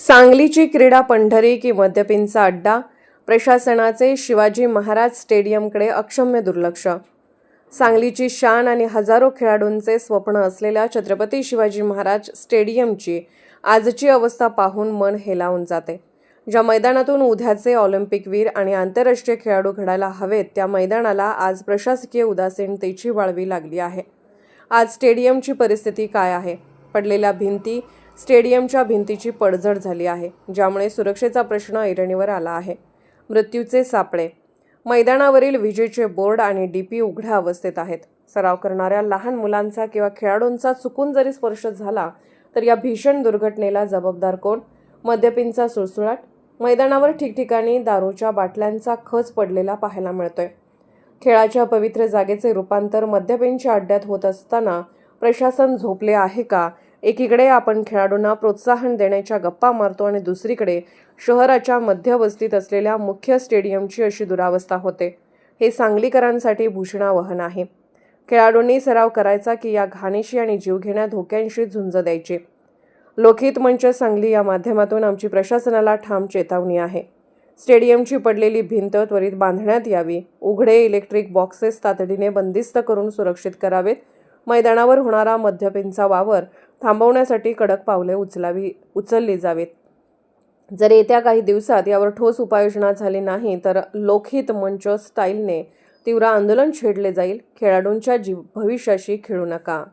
सांगलीची क्रीडा पंढरी की मद्यपींचा अड्डा, प्रशासनाचे शिवाजी महाराज स्टेडियमकडे अक्षम्य दुर्लक्ष. सांगलीची शान आणि हजारो खेळाडूंचे स्वप्न असलेल्या छत्रपती शिवाजी महाराज स्टेडियमची आजची अवस्था पाहून मन हेलावून जाते. ज्या मैदानातून उद्याचे ऑलिम्पिकवीर आणि आंतरराष्ट्रीय खेळाडू घडायला हवेत त्या मैदानाला आज प्रशासकीय उदासीनतेची वाळवी लागली आहे. आज स्टेडियमची परिस्थिती काय आहे? पडलेल्या भिंती, स्टेडियमच्या भिंतीची पडझड झाली आहे, ज्यामुळे सुरक्षेचा प्रश्न ऐरणीवर आला आहे. मृत्यूचे सापळे, मैदानावरील विजेचे बोर्ड आणि डीपी उघड्या अवस्थेत आहेत. सराव करणाऱ्या लहान मुलांचा किंवा खेळाडूंचा चुकून जरी स्पर्श झाला तर या भीषण दुर्घटनेला जबाबदार कोण? मद्यपींचा सुळसुळाट, मैदानावर ठिकठिकाणी दारूच्या बाटल्यांचा खच पडलेला पाहायला मिळतोय. खेळाच्या पवित्र जागेचे रूपांतर मद्यपींच्या अड्ड्यात होत असताना प्रशासन झोपले आहे का? एकीकडे आपण खेळाडूंना प्रोत्साहन देण्याच्या गप्पा मारतो आणि दुसरीकडे शहराच्या मध्यवस्तीत असलेल्या मुख्य स्टेडियमची अशी दुरावस्था होते. हे सांगलीकरांसाठी भूषणावह आहे. खेळाडूंनी सराव करायचा की या घाणीशी आणि जीवघेण्या धोक्यांशी झुंज द्यायची? लोकहित मंच सांगली या माध्यमातून आमची प्रशासनाला ठाम चेतावणी आहे. स्टेडियमची पडलेली भिंत त्वरित बांधण्यात यावी. उघडे इलेक्ट्रिक बॉक्सेस तातडीने बंदिस्त करून सुरक्षित करावेत. मैदानावर होणारा मद्यपींचा वावर थांबवण्यासाठी कडक पावले उचलली जावीत. जर येत्या काही दिवसात यावर ठोस उपाययोजना झाली नाही तर लोकहित मंच स्टाईलने तीव्र आंदोलन छेडले जाईल. खेळाडूंच्या भविष्याशी खेळू नका.